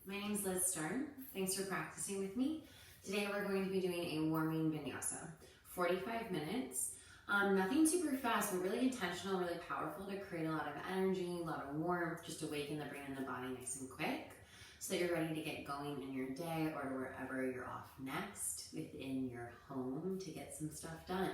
My name is Liz Stern. Thanks for practicing with me. Today we're going to be doing a warming vinyasa, 45 minutes. Nothing super fast, but really intentional, really powerful to create a lot of energy, a lot of warmth, just awaken the brain and the body nice and quick so that you're ready to get going in your day or to wherever you're off next within your home to get some stuff done.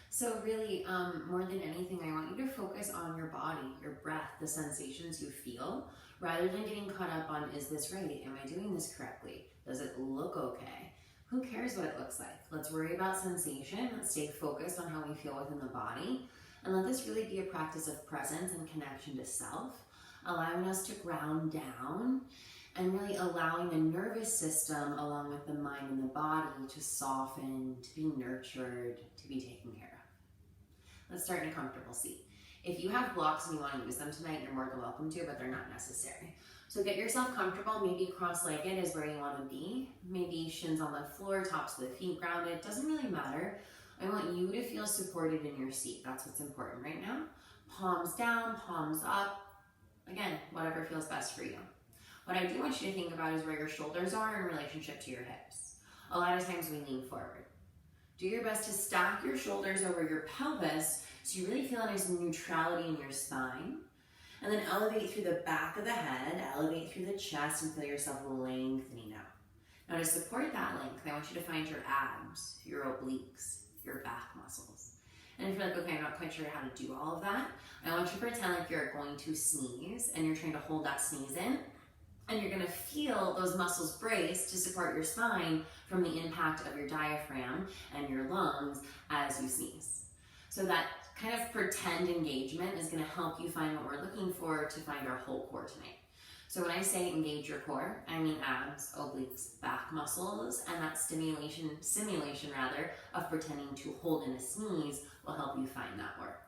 So really, more than anything, I want you to focus on your body, your breath, the sensations you feel, rather than getting caught up on, is this right? Am I doing this correctly? Does it look okay? Who cares what it looks like? Let's worry about sensation. Let's stay focused on how we feel within the body. And let this really be a practice of presence and connection to self, allowing us to ground down and really allowing the nervous system along with the mind and the body to soften, to be nurtured, to be taken care of. Let's start in a comfortable seat. If you have blocks and you want to use them tonight, you're more than welcome to, but they're not necessary. So get yourself comfortable. Maybe cross-legged is where you want to be. Maybe shins on the floor, tops of the feet grounded. Doesn't really matter. I want you to feel supported in your seat. That's what's important right now. Palms down, palms up. Again, whatever feels best for you. What I do want you to think about is where your shoulders are in relationship to your hips. A lot of times we lean forward. Do your best to stack your shoulders over your pelvis so you really feel a nice neutrality in your spine. And then elevate through the back of the head, elevate through the chest, and feel yourself lengthening out. Now to support that length, I want you to find your abs, your obliques, your back muscles. And if you're like, okay, I'm not quite sure how to do all of that, I want you to pretend like you're going to sneeze and you're trying to hold that sneeze in. And you're gonna feel those muscles brace to support your spine from the impact of your diaphragm and your lungs as you sneeze. So that kind of pretend engagement is gonna help you find what we're looking for to find our whole core tonight. So when I say engage your core, I mean abs, obliques, back muscles, and that simulation of pretending to hold in a sneeze will help you find that work.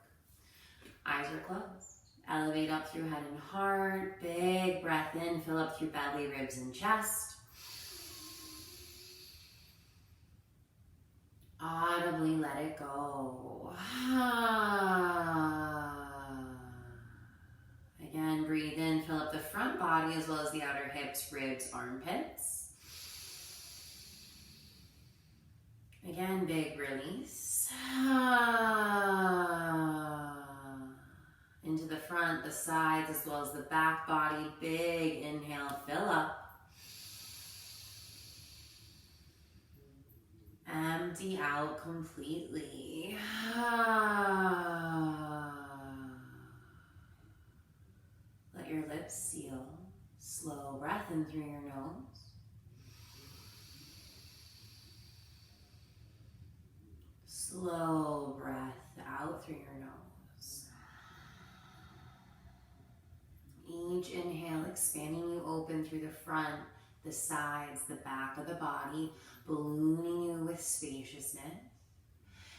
Eyes are closed. Elevate up through head and heart. Big breath in, fill up through belly, ribs, and chest. Audibly let it go. Again, breathe in, fill up the front body as well as the outer hips, ribs, armpits. Again, big release. Into the front, the sides, as well as the back body. Big inhale, fill up. Empty out completely. Let your lips seal. Slow breath in through your nose. Slow breath out through your nose. Each inhale expanding you open through the front, the sides, the back of the body, ballooning you with spaciousness.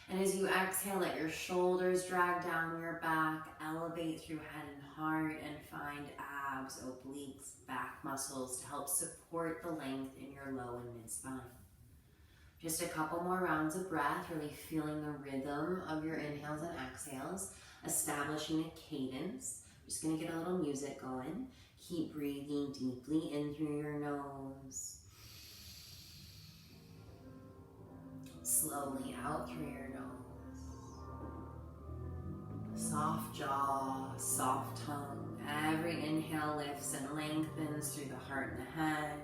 And as you exhale, let your shoulders drag down your back, elevate through head and heart, and find abs, obliques, back muscles to help support the length in your low and mid spine. Just a couple more rounds of breath, really feeling the rhythm of your inhales and exhales, establishing a cadence. Just gonna get a little music going. Keep breathing deeply in through your nose. Slowly out through your nose. Soft jaw, soft tongue. Every inhale lifts and lengthens through the heart and the head.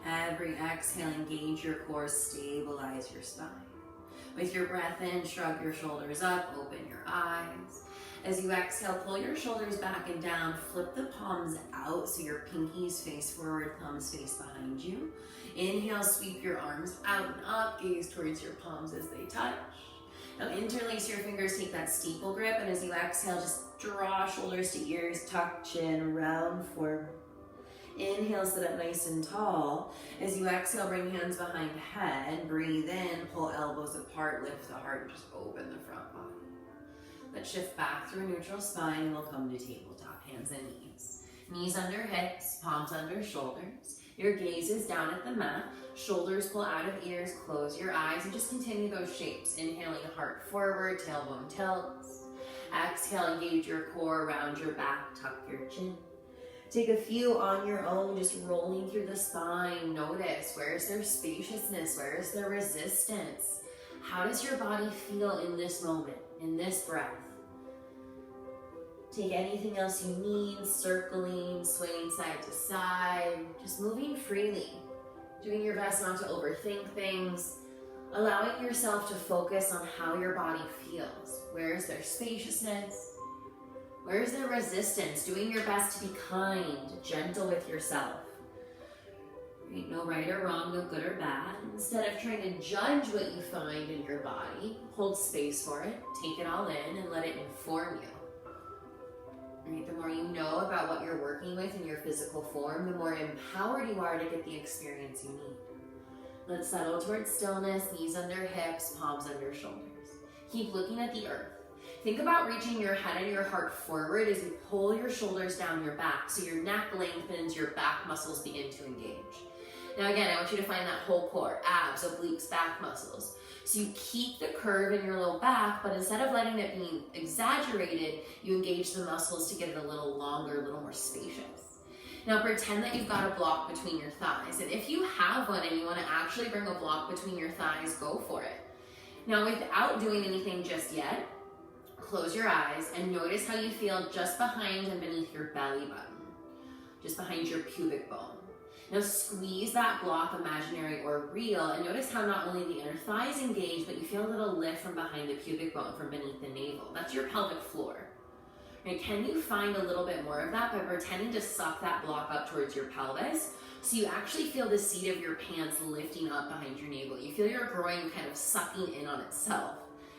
Every exhale, engage your core, stabilize your spine. With your breath in, shrug your shoulders up, open your eyes. As you exhale, pull your shoulders back and down, flip the palms out so your pinkies face forward, thumbs face behind you. Inhale, sweep your arms out and up, gaze towards your palms as they touch. Now interlace your fingers, take that steeple grip, and as you exhale, just draw shoulders to ears, tuck chin, round forward. Inhale, sit up nice and tall. As you exhale, bring hands behind head, breathe in, pull elbows apart, lift the heart, and just open the front body. Let's shift back through a neutral spine and we'll come to tabletop, hands and knees. Knees under hips, palms under shoulders. Your gaze is down at the mat. Shoulders pull out of ears, close your eyes, and just continue those shapes. Inhaling, heart forward, tailbone tilts. Exhale, engage your core, round your back, tuck your chin. Take a few on your own, just rolling through the spine. Notice, where is there spaciousness? Where is there resistance? How does your body feel in this moment, in this breath? Take anything else you need, circling, swaying side to side, just moving freely. Doing your best not to overthink things. Allowing yourself to focus on how your body feels. Where is there spaciousness? Where is there resistance? Doing your best to be kind, gentle with yourself. Ain't no right or wrong, no good or bad. Instead of trying to judge what you find in your body, hold space for it, take it all in, and let it inform you. Right? The more you know about what you're working with in your physical form, the more empowered you are to get the experience you need. Let's settle towards stillness, knees under hips, palms under shoulders. Keep looking at the earth. Think about reaching your head and your heart forward as you pull your shoulders down your back so your neck lengthens, your back muscles begin to engage. Now again, I want you to find that whole core, abs, obliques, back muscles. So you keep the curve in your low back, but instead of letting it be exaggerated, you engage the muscles to get it a little longer, a little more spacious. Now pretend that you've got a block between your thighs. And if you have one and you want to actually bring a block between your thighs, go for it. Now without doing anything just yet, close your eyes and notice how you feel just behind and beneath your belly button, just behind your pubic bone. Now squeeze that block, imaginary or real, and notice how not only the inner thighs engage, but you feel a little lift from behind the pubic bone, from beneath the navel. That's your pelvic floor. Right? Can you find a little bit more of that by pretending to suck that block up towards your pelvis? So you actually feel the seat of your pants lifting up behind your navel. You feel your groin kind of sucking in on itself,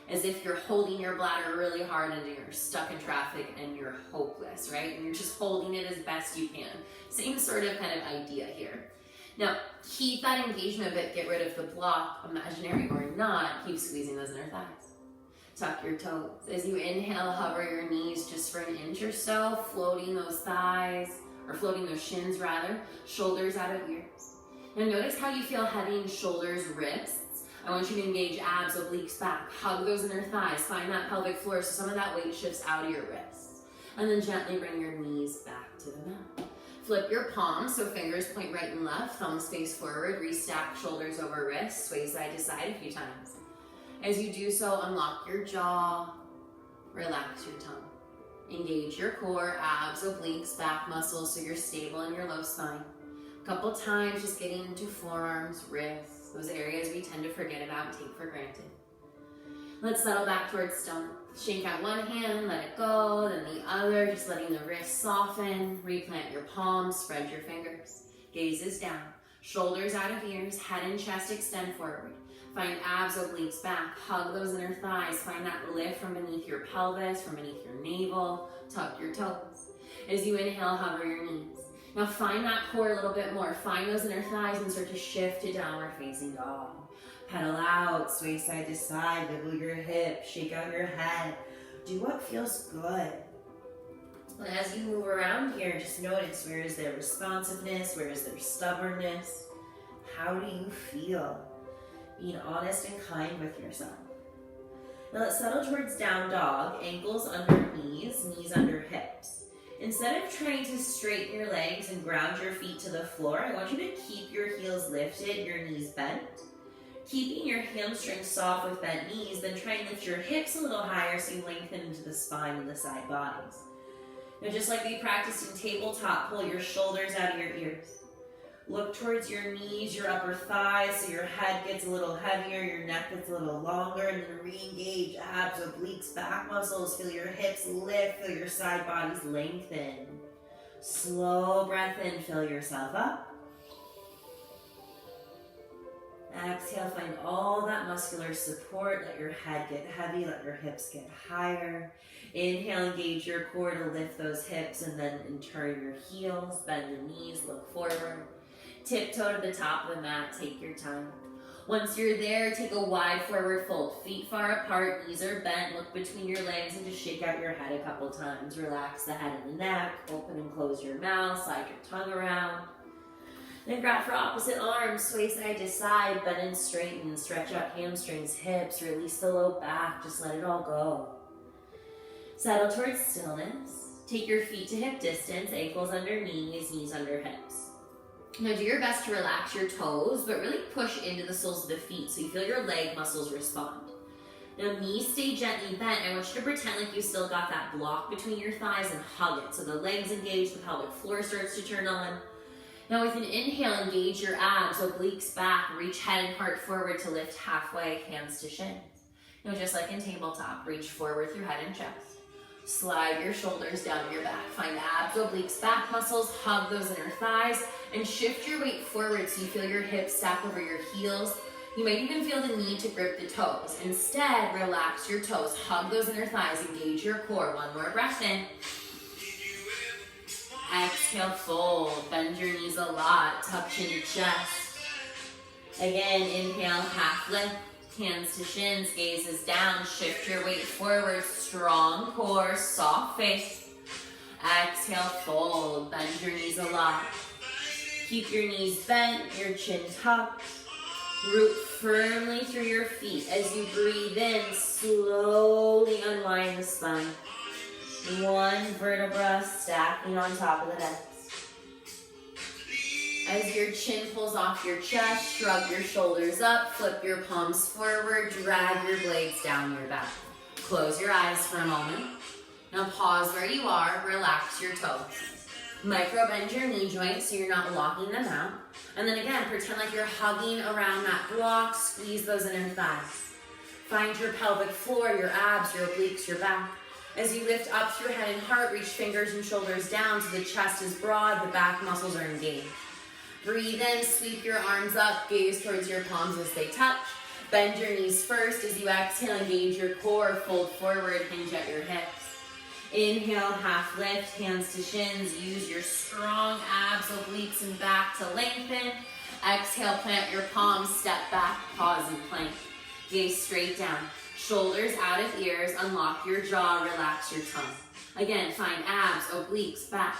as if you're holding your bladder really hard and you're stuck in traffic and you're hopeless, right? And you're just holding it as best you can. Same sort of kind of idea here. Now, keep that engagement, but get rid of the block, imaginary or not. Keep squeezing those inner thighs. Tuck your toes. As you inhale, hover your knees just for an inch or so, floating those thighs, or floating those shins rather, shoulders out of ears. Now notice how you feel heading, shoulders, wrists. I want you to engage abs, obliques, back. Hug those inner thighs. Find that pelvic floor so some of that weight shifts out of your wrists. And then gently bring your knees back to the mat. Flip your palms so fingers point right and left, thumbs face forward, restack shoulders over wrists, sway side to side a few times. As you do so, unlock your jaw, relax your tongue. Engage your core, abs, obliques, back muscles so you're stable in your low spine. A couple times, just getting into forearms, wrists, those areas we tend to forget about and take for granted. Let's settle back towards stillness. Shake out one hand, let it go, then the other, just letting the wrists soften. Replant your palms, spread your fingers. Gaze is down, shoulders out of ears, head and chest extend forward. Find abs, obliques, back. Hug those inner thighs. Find that lift from beneath your pelvis, from beneath your navel. Tuck your toes. As you inhale, hover your knees. Now find that core a little bit more. Find those inner thighs and start to shift to downward facing dog. Pedal out, sway side to side, wiggle your hips, shake out your head. Do what feels good. And as you move around here, just notice, where is there responsiveness? Where is there stubbornness? How do you feel? Being honest and kind with yourself. Now let's settle towards down dog, ankles under knees, knees under hips. Instead of trying to straighten your legs and ground your feet to the floor, I want you to keep your heels lifted, your knees bent. Keeping your hamstrings soft with bent knees, then try and lift your hips a little higher so you lengthen into the spine and the side bodies. Now just like we practiced in tabletop, pull your shoulders out of your ears. Look towards your knees, your upper thighs, so your head gets a little heavier, your neck gets a little longer, and then re-engage abs, obliques, back muscles. Feel your hips lift, feel your side bodies lengthen. Slow breath in, fill yourself up. Exhale, find all that muscular support. Let your head get heavy, let your hips get higher. Inhale, engage your core to lift those hips, and then turn your heels, bend the knees, look forward. Tiptoe to the top of the mat, take your time. Once you're there, take a wide forward fold. Feet far apart, knees are bent, look between your legs and just shake out your head a couple times. Relax the head and the neck, open and close your mouth, slide your tongue around. Then grab for opposite arms, sway side to side, bend and straighten, stretch out hamstrings, hips, release the low back, just let it all go. Settle towards stillness. Take your feet to hip distance, ankles under knees, knees under hips. Now do your best to relax your toes, but really push into the soles of the feet so you feel your leg muscles respond. Now knees stay gently bent. I want you to pretend like you still got that block between your thighs and hug it. So the legs engage, the pelvic floor starts to turn on. Now with an inhale, engage your abs, obliques back, reach head and heart forward to lift halfway, hands to shins. Now just like in tabletop, reach forward through head and chest. Slide your shoulders down your back. Find abs, obliques, back muscles, hug those inner thighs, and shift your weight forward so you feel your hips stack over your heels. You might even feel the need to grip the toes. Instead, relax your toes, hug those inner thighs, engage your core. One more breath in. Exhale, fold, bend your knees a lot, tuck chin to chest. Again, inhale, half lift, hands to shins, gazes down, shift your weight forward, strong core, soft face. Exhale, fold, bend your knees a lot. Keep your knees bent, your chin tucked. Root firmly through your feet. As you breathe in, slowly unwind the spine. One vertebra stacking on top of the next. As your chin pulls off your chest, shrug your shoulders up, flip your palms forward, drag your blades down your back. Close your eyes for a moment. Now pause where you are, relax your toes. Micro bend your knee joints so you're not locking them out. And then again, pretend like you're hugging around that block, squeeze those inner thighs. Find your pelvic floor, your abs, your obliques, your back. As you lift up through head and heart, reach fingers and shoulders down so the chest is broad, the back muscles are engaged. Breathe in, sweep your arms up, gaze towards your palms as they touch. Bend your knees first. As you exhale, engage your core, fold forward, hinge at your hips. Inhale, half lift, hands to shins. Use your strong abs, obliques, and back to lengthen. Exhale, plant your palms, step back, pause and plank. Gaze straight down. Shoulders out of ears, unlock your jaw, relax your tongue. Again, find abs, obliques, back.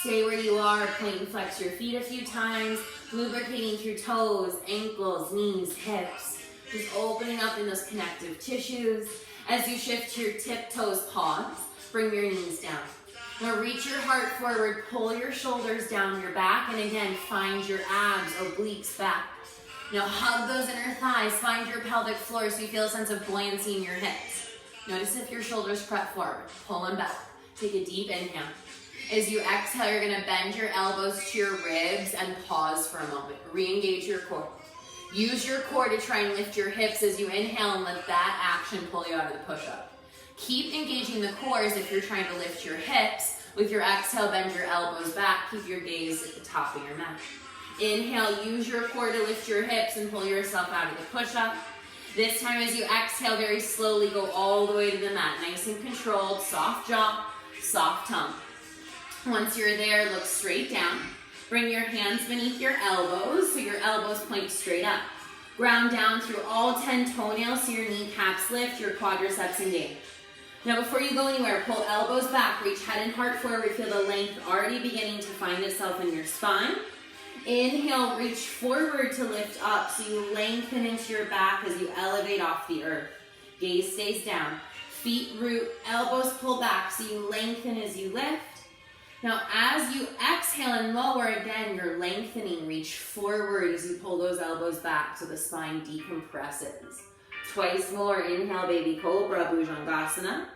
Stay where you are, point and flex your feet a few times, lubricating through toes, ankles, knees, hips. Just opening up in those connective tissues. As you shift your tiptoes, pause, bring your knees down. Now reach your heart forward, pull your shoulders down your back, and again, find your abs, obliques, back. Now hug those inner thighs, find your pelvic floor so you feel a sense of buoyancy in your hips. Notice if your shoulders prep forward, pull them back. Take a deep inhale. As you exhale, you're gonna bend your elbows to your ribs and pause for a moment. Re-engage your core. Use your core to try and lift your hips as you inhale and let that action pull you out of the push-up. Keep engaging the core as if you're trying to lift your hips. With your exhale, bend your elbows back. Keep your gaze at the top of your mat. Inhale, use your core to lift your hips and pull yourself out of the push-up. This time as you exhale, very slowly go all the way to the mat. Nice and controlled, soft jaw, soft tongue. Once you're there, look straight down. Bring your hands beneath your elbows so your elbows point straight up. Ground down through all 10 toenails so your kneecaps lift, your quadriceps engage. Now before you go anywhere, pull elbows back, reach head and heart forward. Feel the length already beginning to find itself in your spine. Inhale, reach forward to lift up so you lengthen into your back as you elevate off the earth. Gaze stays down. Feet root, elbows pull back so you lengthen as you lift. Now as you exhale and lower, again, you're lengthening. Reach forward as you pull those elbows back so the spine decompresses. Twice more. Inhale, baby cobra, bhujangasana.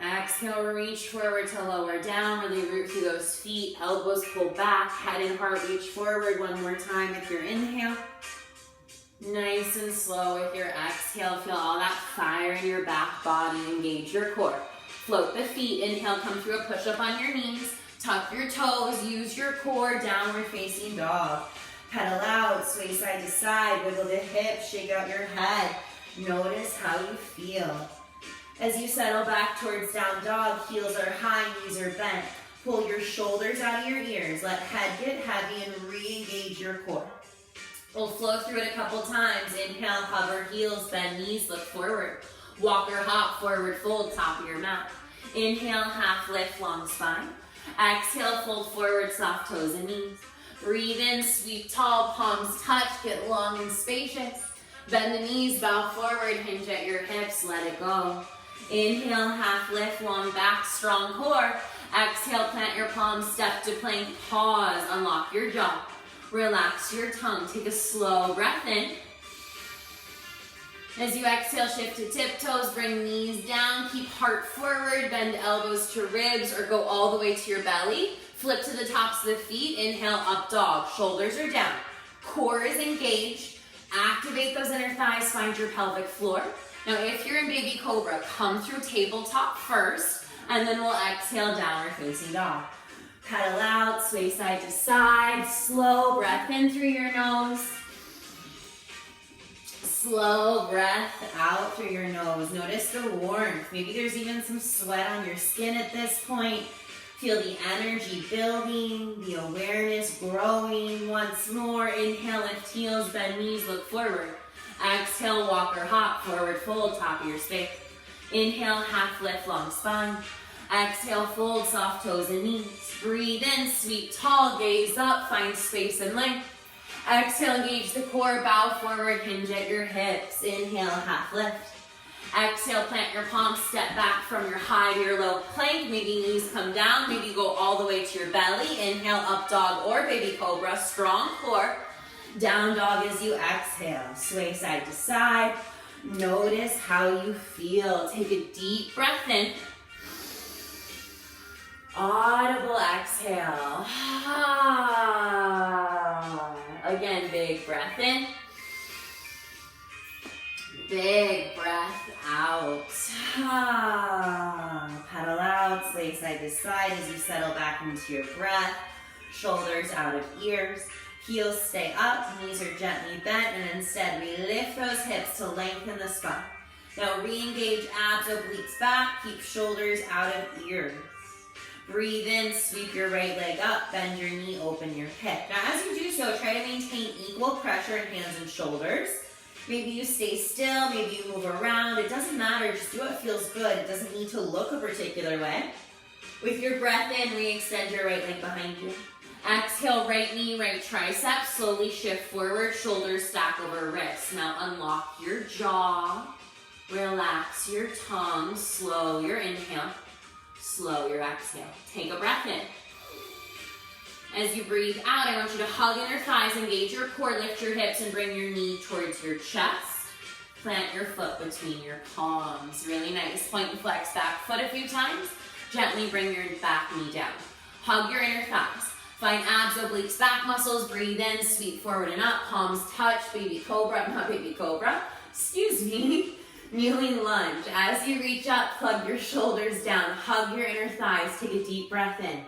Exhale, reach forward to lower down. Really root through those feet. Elbows pull back. Head and heart reach forward. One more time with your inhale. Nice and slow with your exhale. Feel all that fire in your back body. Engage your core. Float the feet. Inhale, come through a push-up on your knees. Tuck your toes. Use your core. Downward facing dog. Pedal out. Sway side to side. Wiggle the hips. Shake out your head. Notice how you feel. As you settle back towards down dog, heels are high, knees are bent. Pull your shoulders out of your ears. Let head get heavy and re-engage your core. We'll flow through it a couple times. Inhale, hover heels, bend knees, look forward. Walk or hop, forward fold, top of your mat. Inhale, half lift, long spine. Exhale, fold forward, soft toes and knees. Breathe in, sweep tall, palms touch, get long and spacious. Bend the knees, bow forward, hinge at your hips, let it go. Inhale, half lift, long back, strong core. Exhale, plant your palms, step to plank, pause, unlock your jaw. Relax your tongue, take a slow breath in. As you exhale, shift to tiptoes, bring knees down, keep heart forward, bend elbows to ribs or go all the way to your belly. Flip to the tops of the feet, inhale, up dog, shoulders are down. Core is engaged, activate those inner thighs, find your pelvic floor. Now if you're in baby cobra, come through tabletop first, and then we'll exhale, downward facing dog. Pedal out, sway side to side, slow breath in through your nose. Slow breath out through your nose. Notice the warmth. Maybe there's even some sweat on your skin at this point. Feel the energy building, the awareness growing. Once more, inhale, lift heels, bend knees, look forward. Exhale, walk or hop, forward fold, top of your space. Inhale, half lift, long spine. Exhale, fold, soft toes and knees. Breathe in, sweep tall, gaze up, find space and length. Exhale, engage the core, bow forward, hinge at your hips. Inhale, half lift. Exhale, plant your palms, step back from your high to your low plank. Maybe knees come down, maybe go all the way to your belly. Inhale, up dog or baby cobra, strong core. Down dog as you exhale, sway side to side. Notice how you feel. Take a deep breath in. Audible exhale. Again, big breath in. Big breath out. Pedal out, sway side to side as you settle back into your breath. Shoulders out of ears. Heels stay up, knees are gently bent, and instead we lift those hips to lengthen the spine. Now re-engage abs, obliques back, keep shoulders out of ears. Breathe in, sweep your right leg up, bend your knee, open your hip. Now as you do so, try to maintain equal pressure in hands and shoulders. Maybe you stay still, maybe you move around. It doesn't matter, just do what feels good. It doesn't need to look a particular way. With your breath in, re-extend your right leg behind you. Exhale, right knee, right tricep. Slowly shift forward, shoulders stack over wrists. Now unlock your jaw. Relax your tongue. Slow your inhale. Slow your exhale. Take a breath in. As you breathe out, I want you to hug inner thighs, engage your core, lift your hips, and bring your knee towards your chest. Plant your foot between your palms. Really nice. Point and flex back foot a few times. Gently bring your back knee down. Hug your inner thighs. Find abs, obliques, back muscles. Breathe in, sweep forward and up. Palms touch, baby cobra, not baby cobra. Excuse me. Kneeling lunge. As you reach up, plug your shoulders down. Hug your inner thighs. Take a deep breath in.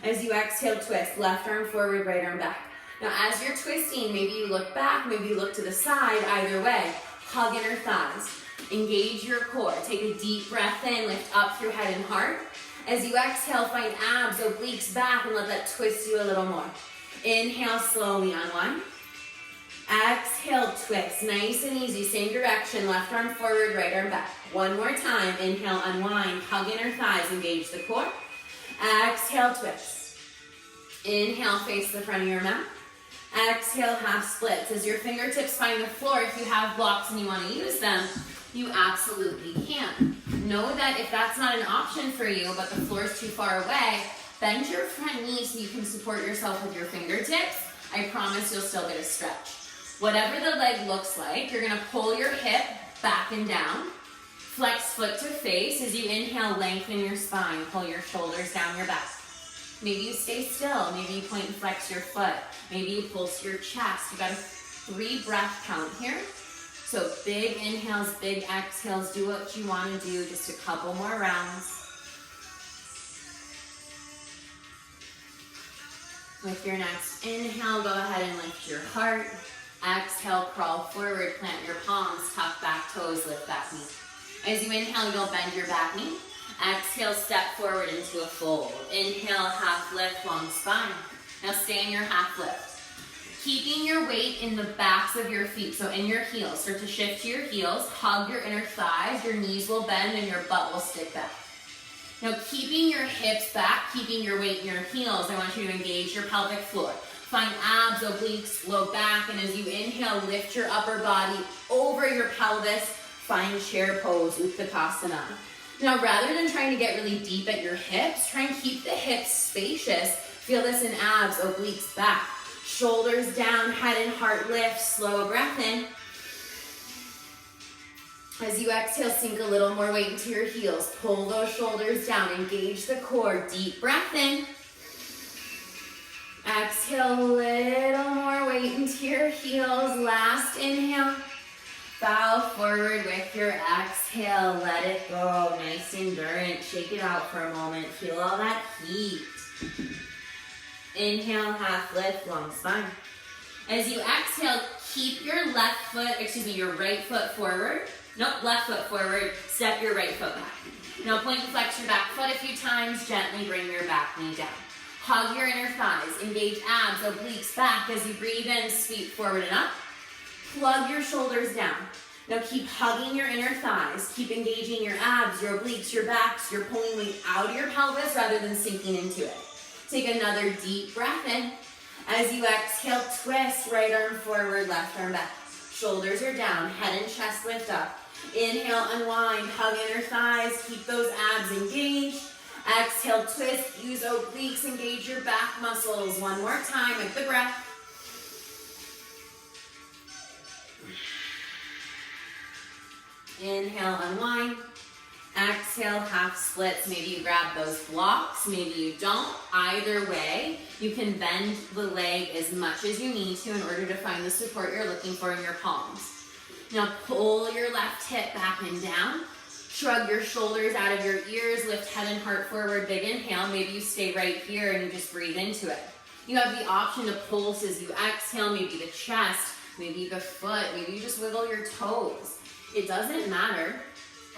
As you exhale, twist. Left arm forward, right arm back. Now as you're twisting, maybe you look back, maybe you look to the side. Either way, hug inner thighs. Engage your core. Take a deep breath in. Lift up through head and heart. As you exhale, find abs, obliques back, and let that twist you a little more. Inhale, slowly unwind. Exhale, twist. Nice and easy. Same direction. Left arm forward, right arm back. One more time. Inhale, unwind. Hug inner thighs. Engage the core. Exhale, twist. Inhale, face the front of your mat. Exhale, half splits. As your fingertips find the floor, if you have blocks and you want to use them, you absolutely can. Know that if that's not an option for you, but the floor is too far away, bend your front knee so you can support yourself with your fingertips. I promise you'll still get a stretch. Whatever the leg looks like, you're gonna pull your hip back and down. Flex foot to face. As you inhale, lengthen your spine. Pull your shoulders down your back. Maybe you stay still. Maybe you point and flex your foot. Maybe you pulse your chest. You got a 3 breath count here. So big inhales, big exhales. Do what you want to do. Just a couple more rounds. With your next inhale, go ahead and lift your heart. Exhale, crawl forward, plant your palms, tuck back toes, lift back knee. As you inhale, you'll bend your back knee. Exhale, step forward into a fold. Inhale, half lift, long spine. Now stay in your half lift. Keeping your weight in the backs of your feet, so in your heels. Start to shift to your heels, hug your inner thighs, your knees will bend and your butt will stick back. Now keeping your hips back, keeping your weight in your heels, I want you to engage your pelvic floor. Find abs, obliques, low back, and as you inhale, lift your upper body over your pelvis. Find chair pose, Utkatasana. Now, rather than trying to get really deep at your hips, try and keep the hips spacious. Feel this in abs, obliques back. Shoulders down, head and heart lift, slow breath in. As you exhale, sink a little more weight into your heels. Pull those shoulders down, engage the core, deep breath in. Exhale, a little more weight into your heels. Last inhale. Bow forward with your exhale. Let it go. Nice endurance. Shake it out for a moment. Feel all that heat. Inhale, half lift, long spine. As you exhale, keep your your right foot forward. Nope, left foot forward. Step your right foot back. Now point and flex your back foot a few times. Gently bring your back knee down. Hug your inner thighs. Engage abs, obliques back. As you breathe in, sweep forward and up. Plug your shoulders down. Now keep hugging your inner thighs. Keep engaging your abs, your obliques, your backs. You're pulling weight out of your pelvis rather than sinking into it. Take another deep breath in. As you exhale, twist, right arm forward, left arm back. Shoulders are down, head and chest lift up. Inhale, unwind, hug inner thighs, keep those abs engaged. Exhale, twist, use obliques, engage your back muscles. One more time with the breath. Inhale, unwind. Exhale, half splits. Maybe you grab those blocks, maybe you don't. Either way, you can bend the leg as much as you need to in order to find the support you're looking for in your palms. Now pull your left hip back and down. Shrug your shoulders out of your ears. Lift head and heart forward. Big inhale. Maybe you stay right here and you just breathe into it. You have the option to pulse as you exhale. Maybe the chest, maybe the foot. Maybe you just wiggle your toes. It doesn't matter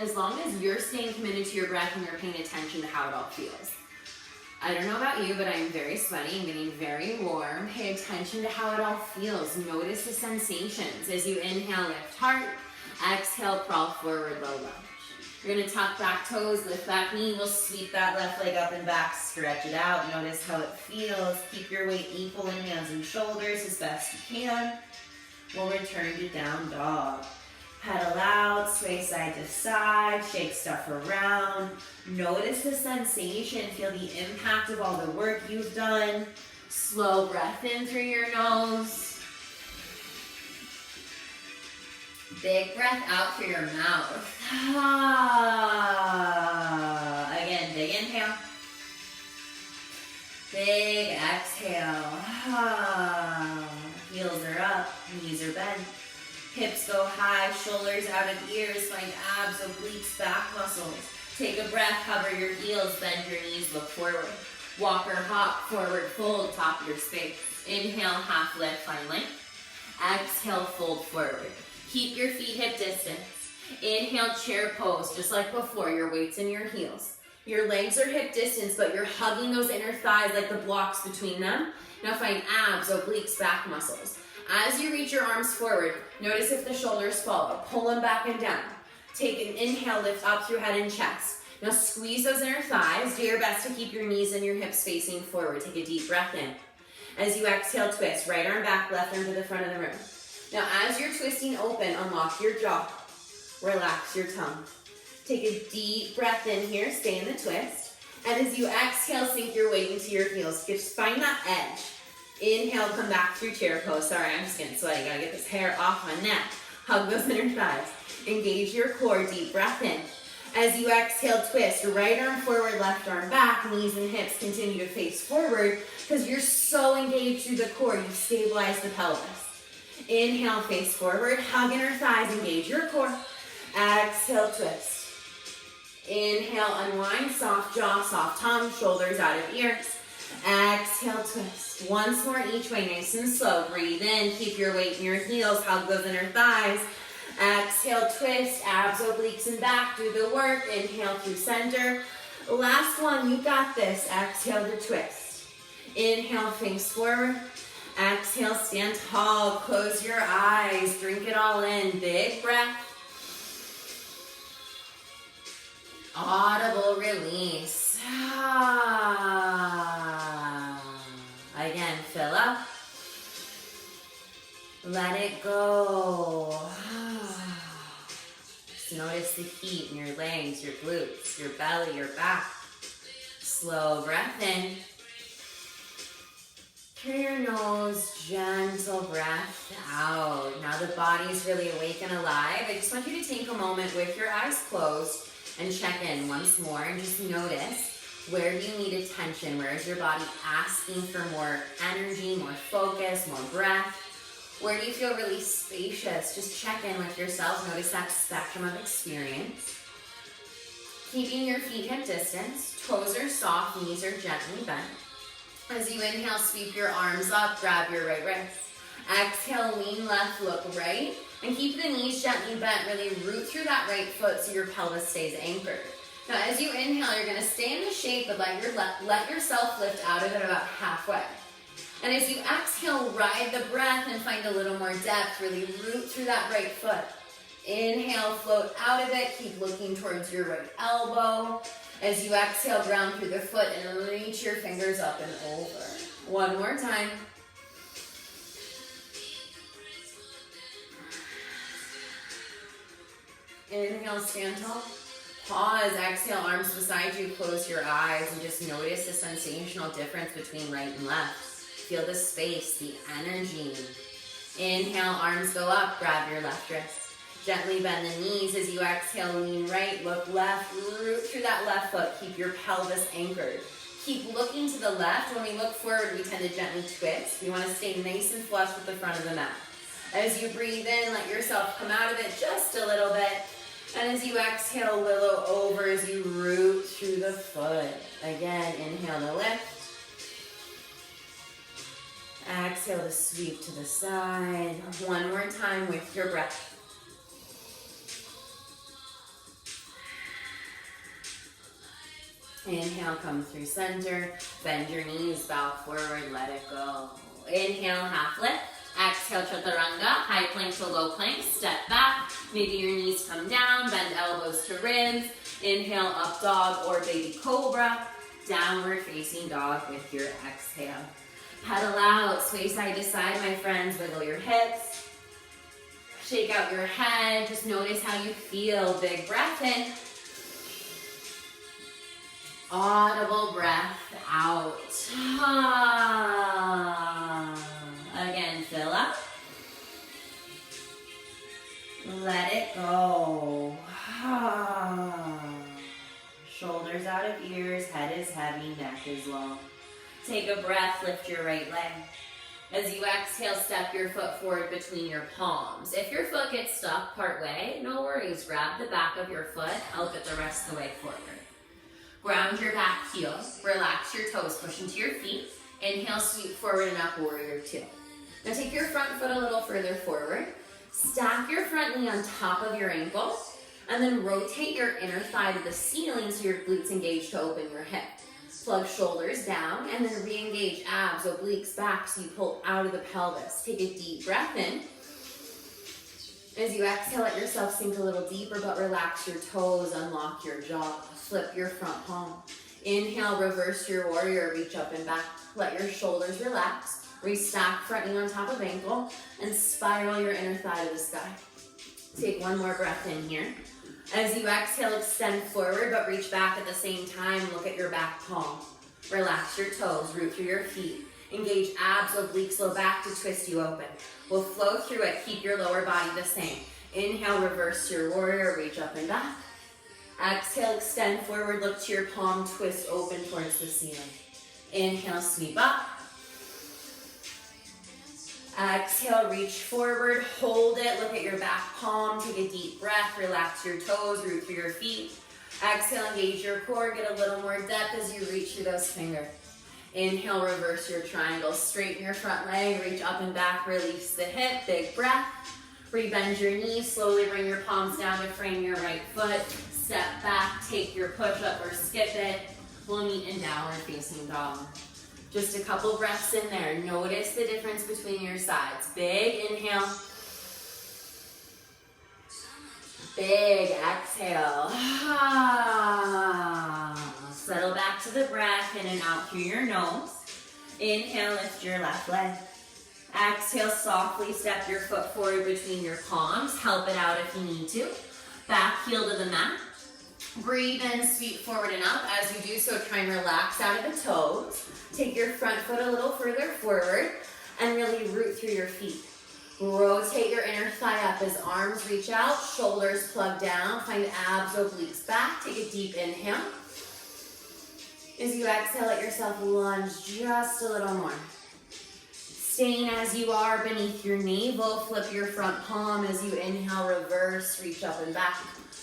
as long as you're staying committed to your breath and you're paying attention to how it all feels. I don't know about you, but I'm very sweaty and getting very warm. Pay attention to how it all feels. Notice the sensations. As you inhale, lift heart. Exhale, crawl forward, low lunge. You're gonna tuck back toes, lift back knee. We'll sweep that left leg up and back, stretch it out. Notice how it feels. Keep your weight equal in hands and shoulders as best you can. We'll return to down dog. Pedal out, sway side to side, shake stuff around. Notice the sensation, feel the impact of all the work you've done. Slow breath in through your nose. Big breath out through your mouth. Again, big inhale. Big exhale. Heels are up, knees are bent. Hips go high, shoulders out of ears, find abs, obliques, back muscles. Take a breath, hover your heels, bend your knees, look forward. Walk or hop, forward fold, top your space. Inhale, half lift, find length. Exhale, fold forward. Keep your feet hip distance. Inhale, chair pose, just like before, your weight's in your heels. Your legs are hip distance, but you're hugging those inner thighs like the blocks between them. Now find abs, obliques, back muscles. As you reach your arms forward, notice if the shoulders follow. Pull them back and down. Take an inhale, lift up through head and chest. Now squeeze those inner thighs. Do your best to keep your knees and your hips facing forward. Take a deep breath in. As you exhale, twist. Right arm back, left arm to the front of the room. Now as you're twisting open, unlock your jaw. Relax your tongue. Take a deep breath in here. Stay in the twist. And as you exhale, sink your weight into your heels. Just find that edge. Inhale, come back through chair pose. Sorry, I'm just getting sweaty. Gotta get this hair off my neck. Hug those inner thighs. Engage your core, deep breath in. As you exhale, twist. Right arm forward, left arm back. Knees and hips continue to face forward because you're so engaged through the core. You've stabilized the pelvis. Inhale, face forward. Hug inner thighs, engage your core. Exhale, twist. Inhale, unwind, soft jaw, soft tongue, shoulders out of ears. Exhale, twist. Once more each way, nice and slow. Breathe in, keep your weight in your heels, hug those inner thighs. Exhale, twist, abs, obliques, and back. Do the work. Inhale through center. Last one, you got this. Exhale to twist. Inhale, face forward. Exhale, stand tall. Close your eyes. Drink it all in. Big breath. Audible release. Again, fill up. Let it go. Just Notice the heat in your legs, your glutes, your belly, your back. Slow breath in. Through your nose, gentle breath out. Now the body's really awake and alive. I just want you to take a moment with your eyes closed and check in once more and just notice, where do you need attention? Where is your body asking for more energy, more focus, more breath? Where do you feel really spacious? Just check in with yourself. Notice that spectrum of experience. Keeping your feet hip distance. Toes are soft, knees are gently bent. As you inhale, sweep your arms up, grab your right wrist. Exhale, lean left, look right. And keep the knees gently bent. Really root through that right foot so your pelvis stays anchored. Now, as you inhale, you're going to stay in the shape, but let yourself lift out of it about halfway. And as you exhale, ride the breath and find a little more depth. Really root through that right foot. Inhale, float out of it. Keep looking towards your right elbow. As you exhale, ground through the foot and reach your fingers up and over. One more time. Inhale, stand tall. Pause, exhale, arms beside you, close your eyes, and just notice the sensational difference between right and left. Feel the space, the energy. Inhale, arms go up, grab your left wrist. Gently bend the knees. As you exhale, lean right, look left, root through that left foot. Keep your pelvis anchored. Keep looking to the left. When we look forward, we tend to gently twist. We want to stay nice and flush with the front of the mat. As you breathe in, let yourself come out of it just a little bit. And as you exhale, willow over as you root through the foot. Again, inhale to lift. Exhale to sweep to the side. One more time with your breath. Inhale, come through center. Bend your knees, bow forward, let it go. Inhale, half lift. Exhale, chaturanga, high plank to low plank. Step back. Maybe your knees come down. Bend elbows to ribs. Inhale, up dog or baby cobra. Downward facing dog with your exhale. Pedal out, sway side to side, my friends. Wiggle your hips. Shake out your head. Just notice how you feel. Big breath in. Audible breath out. Again, fill up. Let it go. Shoulders out of ears, head is heavy, neck is low. Take a breath, lift your right leg. As you exhale, step your foot forward between your palms. If your foot gets stuck part way, no worries. Grab the back of your foot, help it the rest of the way forward. Ground your back heel, relax your toes, push into your feet. Inhale, sweep forward and up, warrior two. Now take your front foot a little further forward. Stack your front knee on top of your ankle, and then rotate your inner thigh to the ceiling so your glutes engage to open your hip. Plug shoulders down, and then re-engage abs, obliques back so you pull out of the pelvis. Take a deep breath in. As you exhale, let yourself sink a little deeper, but relax your toes, unlock your jaw, flip your front palm. Inhale, reverse your warrior, reach up and back. Let your shoulders relax. Restack front knee on top of ankle, and spiral your inner thigh to the sky. Take one more breath in here. As you exhale, extend forward, but reach back at the same time. Look at your back palm. Relax your toes, root through your feet. Engage abs, obliques, low back to twist you open. We'll flow through it. Keep your lower body the same. Inhale, reverse your warrior, reach up and back. Exhale, extend forward, look to your palm, twist open towards the ceiling. Inhale, sweep up. Exhale, reach forward, hold it, look at your back palm, take a deep breath, relax your toes, root through your feet. Exhale, engage your core, get a little more depth as you reach through those fingers. Inhale, reverse your triangle, straighten your front leg, reach up and back, release the hip, big breath. Rebend your knees, slowly bring your palms down to frame your right foot. Step back, take your push up or skip it. We'll meet in downward facing dog. Just a couple breaths in there. Notice the difference between your sides. Big inhale. Big exhale. Settle back to the breath, in and out through your nose. Inhale, lift your left leg. Exhale, softly step your foot forward between your palms. Help it out if you need to. Back heel to the mat. Breathe in, sweep forward and up. As you do so, try and relax out of the toes. Take your front foot a little further forward and really root through your feet. Rotate your inner thigh up as arms reach out, shoulders plug down. Find abs, obliques back. Take a deep inhale. As you exhale, let yourself lunge just a little more. Staying as you are beneath your navel, flip your front palm as you inhale, reverse, reach up and back.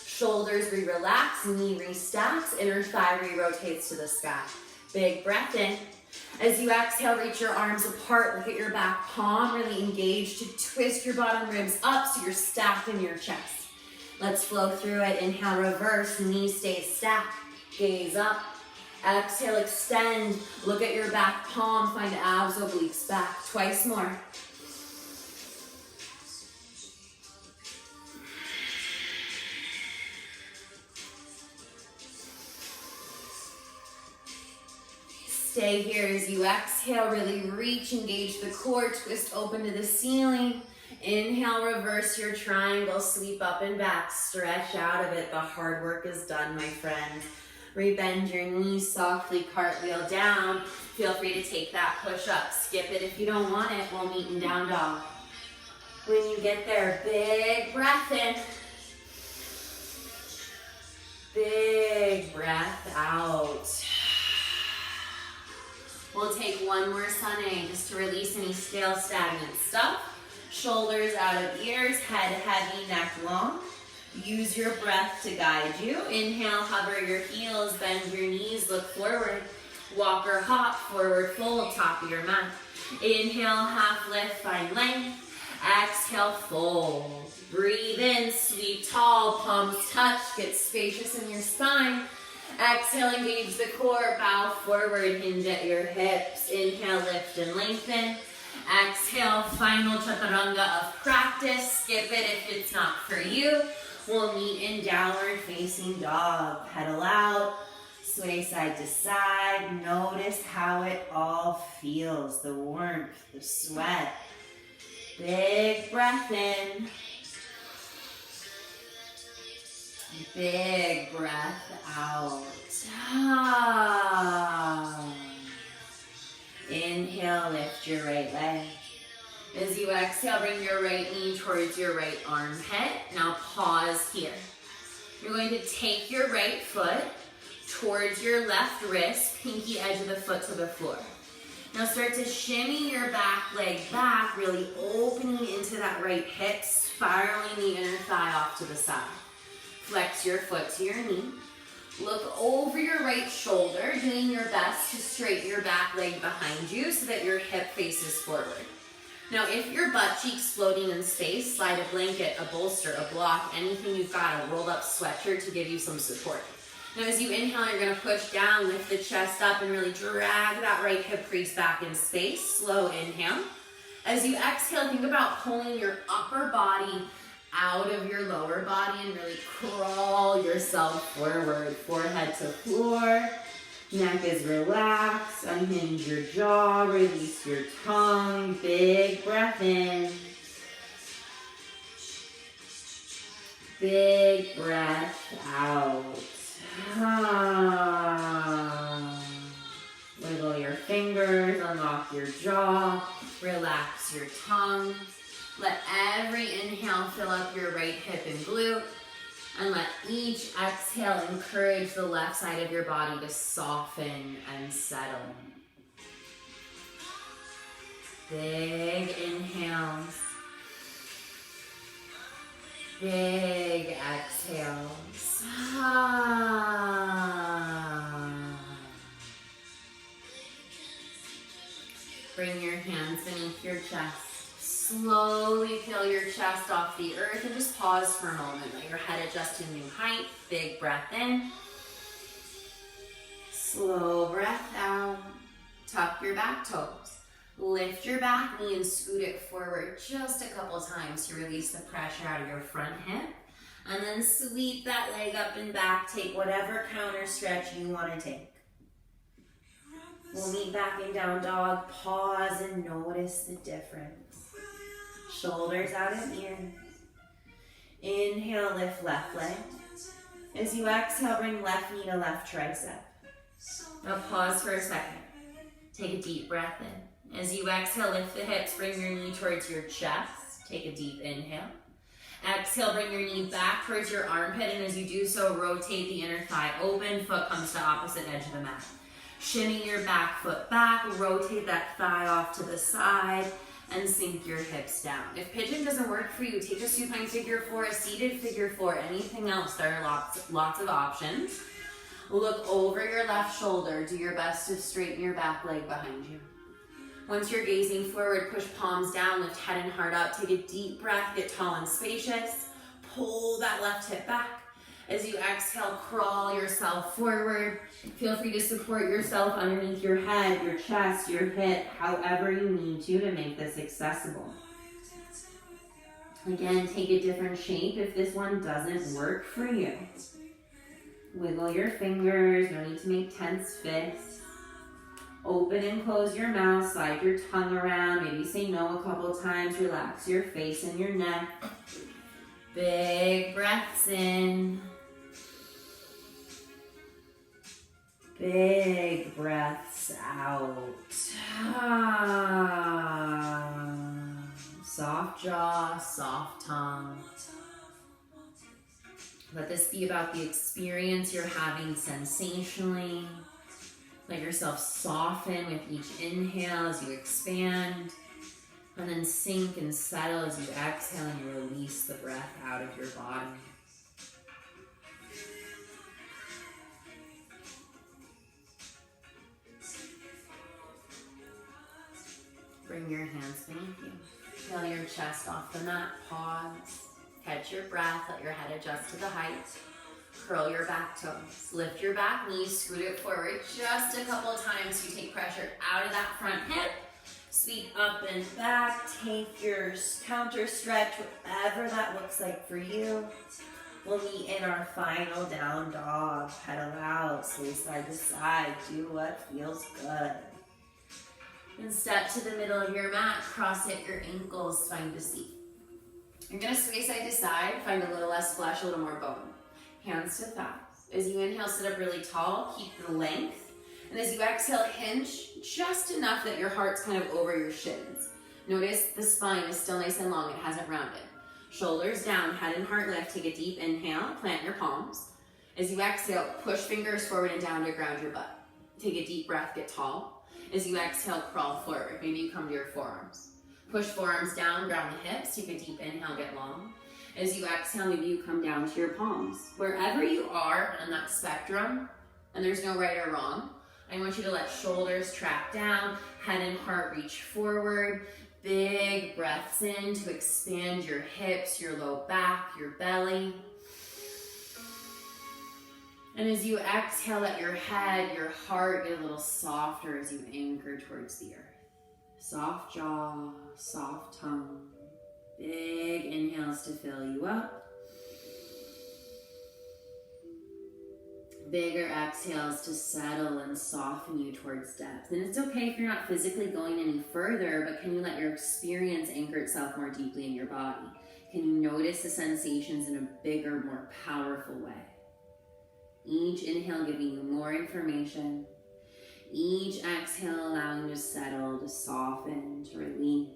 Shoulders re-relax, knee restacks, inner thigh re-rotates to the sky. Big breath in. As you exhale, reach your arms apart, look at your back palm, really engage to twist your bottom ribs up so you're stacked in your chest. Let's flow through it. Inhale, reverse, knees stay stacked, gaze up. Exhale, extend, look at your back palm, find abs, obliques back. Twice more. Stay here as you exhale, really reach, engage the core, twist open to the ceiling. Inhale, reverse your triangle, sweep up and back, stretch out of it. The hard work is done, my friend. Rebend your knees, softly cartwheel down. Feel free to take that push up. Skip it if you don't want it. We'll meet in down dog. When you get there, big breath in. Big breath out. We'll take one more sunny just to release any stale, stagnant stuff. Shoulders out of ears, head heavy, neck long. Use your breath to guide you. Inhale, hover your heels, bend your knees, look forward. Walk or hop, forward fold, top of your mat. Inhale, half lift, find length. Exhale, fold. Breathe in, sweep tall, palms touch, get spacious in your spine. Exhale, engage the core, bow forward, hinge at your hips. Inhale, lift and lengthen. Exhale, final chaturanga of practice. Skip it if it's not for you. We'll meet in downward facing dog. Pedal out, sway side to side. Notice how it all feels, the warmth, the sweat. Big breath in. Big breath out. Inhale, lift your right leg. As you exhale, bring your right knee towards your right armpit. Now pause here. You're going to take your right foot towards your left wrist, pinky edge of the foot to the floor. Now start to shimmy your back leg back, really opening into that right hip, spiraling the inner thigh off to the side. Flex your foot to your knee. Look over your right shoulder, doing your best to straighten your back leg behind you so that your hip faces forward. Now, if your butt cheek's floating in space, slide a blanket, a bolster, a block, anything you've got, a rolled up sweatshirt to give you some support. Now, as you inhale, you're gonna push down, lift the chest up, and really drag that right hip crease back in space. Slow inhale. As you exhale, think about pulling your upper body out of your lower body and really crawl yourself forward. Forehead to floor. Neck is relaxed. Unhinge your jaw. Release your tongue. Big breath in. Big breath out. Wiggle your fingers. Unlock your jaw. Relax your tongue. Let every inhale fill up your right hip and glute. And let each exhale encourage the left side of your body to soften and settle. Big inhales. Big exhales. Bring your hands beneath your chest. Slowly peel your chest off the earth and just pause for a moment. Let your head adjust to new height. Big breath in. Slow breath out. Tuck your back toes. Lift your back knee and scoot it forward just a couple times to release the pressure out of your front hip. And then sweep that leg up and back. Take whatever counter stretch you want to take. We'll meet back in down dog. Pause and notice the difference. Shoulders out of ears. Inhale, lift left leg. As you exhale, bring left knee to left tricep. Now pause for a second. Take a deep breath in. As you exhale, lift the hips, bring your knee towards your chest. Take a deep inhale. Exhale, bring your knee back towards your armpit, and as you do so, rotate the inner thigh open, foot comes to opposite edge of the mat. Shimmy your back foot back, rotate that thigh off to the side, and sink your hips down. If pigeon doesn't work for you, take a supine figure four, a seated figure four, anything else. There are lots of options. Look over your left shoulder. Do your best to straighten your back leg behind you. Once you're gazing forward, push palms down, lift head and heart up. Take a deep breath, get tall and spacious. Pull that left hip back. As you exhale, crawl yourself forward. Feel free to support yourself underneath your head, your chest, your hip, however you need to make this accessible. Again, take a different shape if this one doesn't work for you. Wiggle your fingers, no need to make tense fists. Open and close your mouth, slide your tongue around, maybe say no a couple times, relax your face and your neck. Big breaths in. Big breaths out. Soft jaw, soft tongue. Let this be about the experience you're having sensationally. Let yourself soften with each inhale as you expand, and then sink and settle as you exhale and you release the breath out of your body. Bring your hands beneath you. Feel your chest off the mat. Pause. Catch your breath. Let your head adjust to the height. Curl your back toes. Lift your back knees. Scoot it forward just a couple times so you take pressure out of that front hip. Sweep up and back. Take your counter stretch, whatever that looks like for you. We'll meet in our final down dog. Pedal out, sway side to side. Do what feels good. And step to the middle of your mat, cross at your ankles, spine to seat. You're gonna sway side to side, find a little less flesh, a little more bone. Hands to thighs. As you inhale, sit up really tall, keep the length. And as you exhale, hinge just enough that your heart's kind of over your shins. Notice the spine is still nice and long, it hasn't rounded. Shoulders down, head and heart lift, take a deep inhale, plant your palms. As you exhale, push fingers forward and down to ground your butt. Take a deep breath, get tall. As you exhale, crawl forward. Maybe you come to your forearms. Push forearms down, ground the hips. Take a deep inhale, get long. As you exhale, maybe you come down to your palms. Wherever you are on that spectrum, and there's no right or wrong, I want you to let shoulders track down, head and heart reach forward. Big breaths in to expand your hips, your low back, your belly. And as you exhale, let your head, your heart get a little softer as you anchor towards the earth. Soft jaw, soft tongue. Big inhales to fill you up. Bigger exhales to settle and soften you towards depth. And it's okay if you're not physically going any further, but can you let your experience anchor itself more deeply in your body? Can you notice the sensations in a bigger, more powerful way? Each inhale giving you more information. Each exhale allowing you to settle, to soften, to release.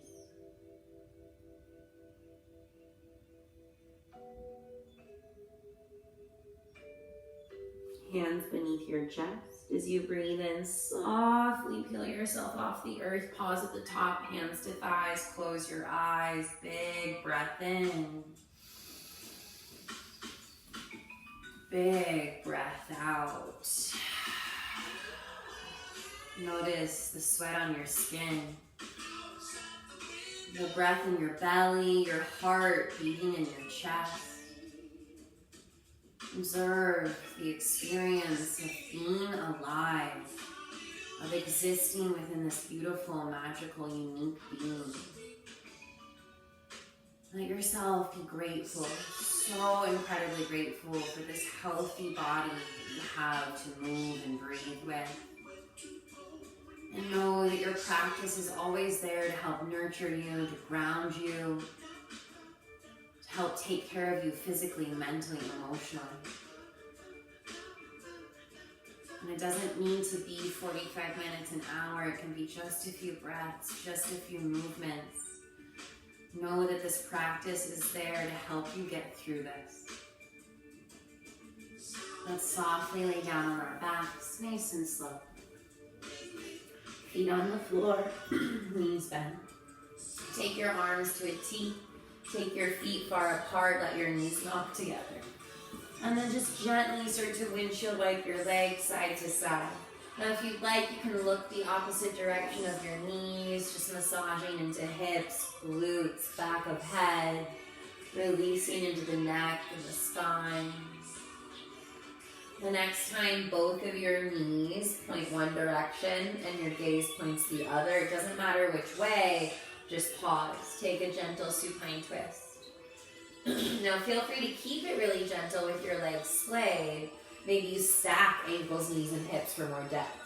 Hands beneath your chest. As you breathe in, softly peel yourself off the earth. Pause at the top, hands to thighs. Close your eyes. Big breath in. Big breath out. Notice the sweat on your skin. The breath in your belly, your heart beating in your chest. Observe the experience of being alive, of existing within this beautiful, magical, unique being. Let yourself be grateful, so incredibly grateful for this healthy body that you have to move and breathe with. And know that your practice is always there to help nurture you, to ground you, to help take care of you physically, mentally, and emotionally. And it doesn't need to be 45 minutes, an hour. It can be just a few breaths, just a few movements. Know that this practice is there to help you get through this. Let's softly lay down on our backs, nice and slow. Feet on the floor, knees bent. Take your arms to a T. Take your feet far apart, let your knees knock together. And then just gently start to windshield wipe your legs side to side. Now if you'd like, you can look the opposite direction of your knees, just massaging into hips, glutes, back of head, releasing into the neck and the spine. The next time both of your knees point one direction and your gaze points the other, it doesn't matter which way, just pause. Take a gentle supine twist. Now feel free to keep it really gentle with your legs splayed. Maybe you stack ankles, knees, and hips for more depth.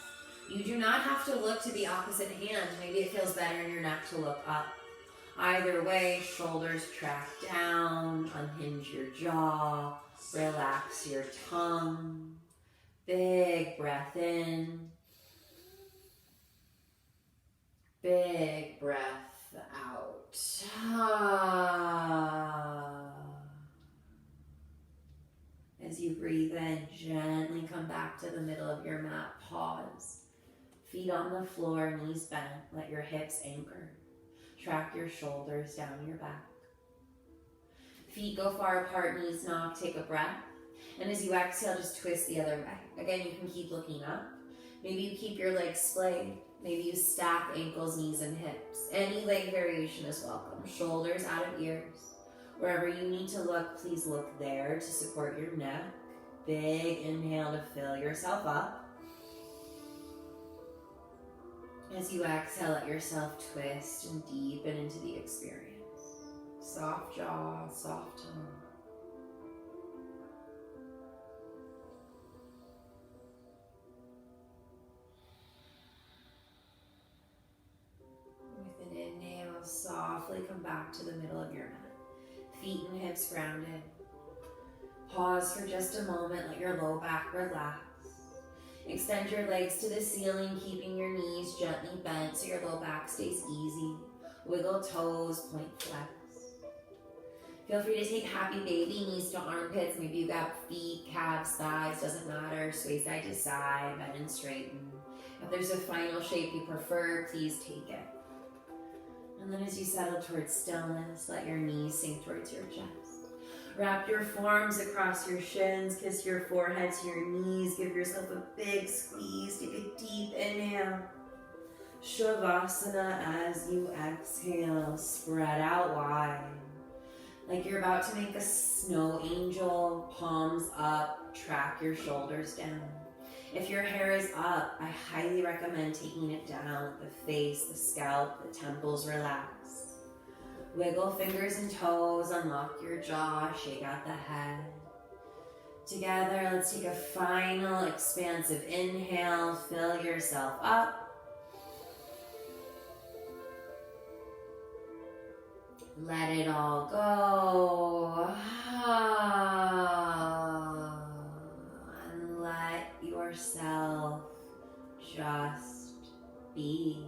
You do not have to look to the opposite hand. Maybe it feels better in your neck to look up. Either way, shoulders track down, unhinge your jaw, relax your tongue. Big breath in. Big breath out. As you breathe in, gently come back to the middle of your mat. Pause. Feet on the floor, knees bent. Let your hips anchor. Track your shoulders down your back. Feet go far apart, knees knock. Take a breath. And as you exhale, just twist the other way. Again, you can keep looking up. Maybe you keep your legs splayed. Maybe you stack ankles, knees, and hips. Any leg variation is welcome. Shoulders out of ears. Wherever you need to look, please look there to support your neck. Big inhale to fill yourself up. As you exhale, let yourself twist and deepen into the experience. Soft jaw, soft tongue. With an inhale, softly come back to the middle of your mat. Feet and hips grounded. Pause for just a moment, let your low back relax. Extend your legs to the ceiling, keeping your knees gently bent so your low back stays easy. Wiggle toes, point flex. Feel free to take happy baby, knees to armpits. Maybe you got feet, calves, thighs, doesn't matter. Sway side to side, bend and straighten. If there's a final shape you prefer, please take it. And then as you settle towards stillness, let your knees sink towards your chest. Wrap your forearms across your shins, kiss your forehead to your knees, give yourself a big squeeze, take a deep inhale. Shavasana as you exhale, spread out wide. Like you're about to make a snow angel, palms up, track your shoulders down. If your hair is up, I highly recommend taking it down, the face, the scalp, the temples relax. Wiggle fingers and toes, unlock your jaw, shake out the head. Together, let's take a final expansive inhale, fill yourself up. Let it all go. And let yourself just be.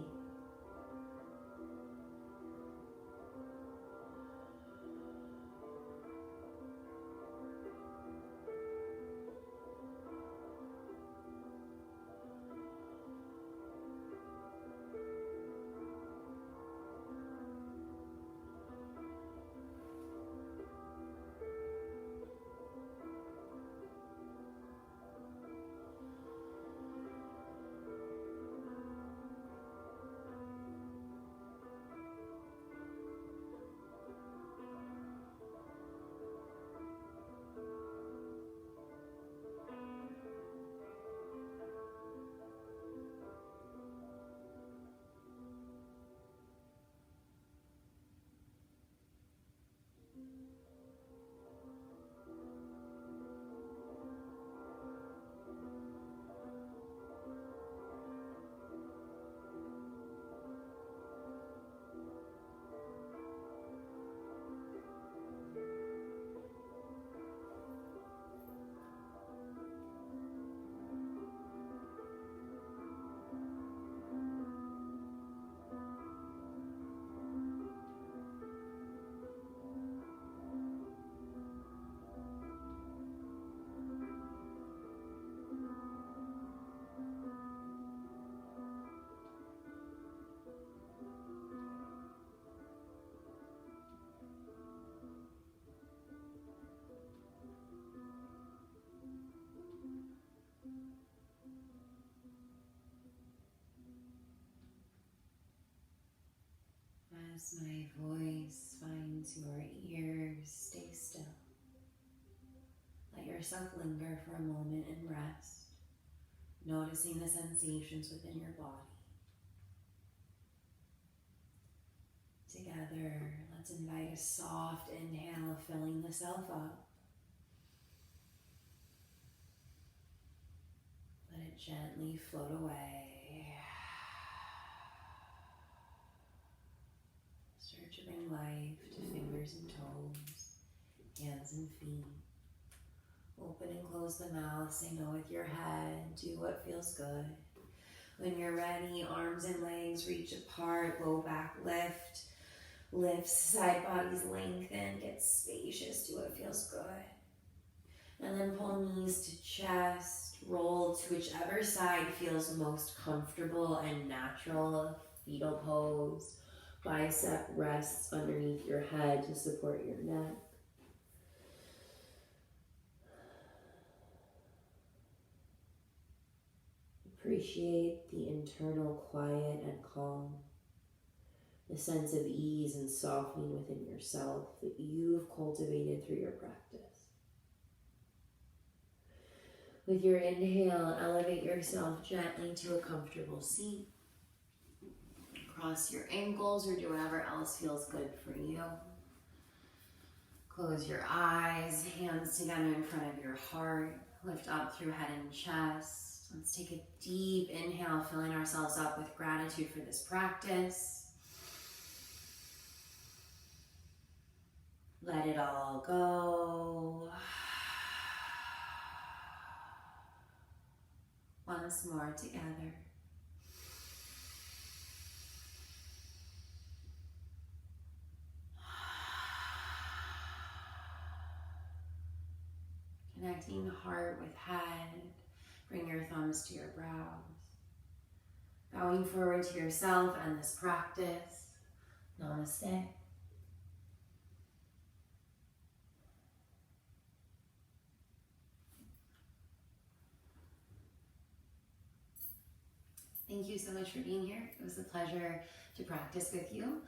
As my voice finds your ears, stay still. Let yourself linger for a moment and rest, noticing the sensations within your body. Together, let's invite a soft inhale, filling the self up. Let it gently float away. Start to bring life to fingers and toes, hands and feet. Open and close the mouth, say no with your head, do what feels good. When you're ready, arms and legs reach apart, low back lift. Lifts, side bodies lengthen, get spacious, do what feels good. And then pull knees to chest, roll to whichever side feels most comfortable and natural. Fetal pose, bicep rests underneath your head to support your neck. Appreciate the internal quiet and calm, the sense of ease and softening within yourself that you've cultivated through your practice. With your inhale, elevate yourself gently to a comfortable seat. Cross your ankles or do whatever else feels good for you. Close your eyes, hands together in front of your heart. Lift up through head and chest. Let's take a deep inhale, filling ourselves up with gratitude for this practice. Let it all go. Once more together. Connecting heart with head. Bring your thumbs to your brows. Bowing forward to yourself and this practice. Namaste. Thank you so much for being here. It was a pleasure to practice with you.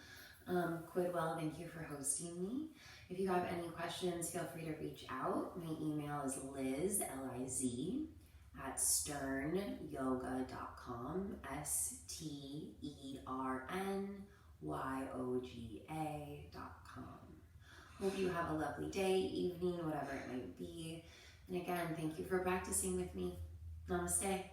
Quidwell, thank you for hosting me. If you have any questions, feel free to reach out. My email is Liz, L-I-Z, at sternyoga.com, sternyoga.com. Hope you have a lovely day, evening, whatever it might be. And again, thank you for practicing with me. Namaste.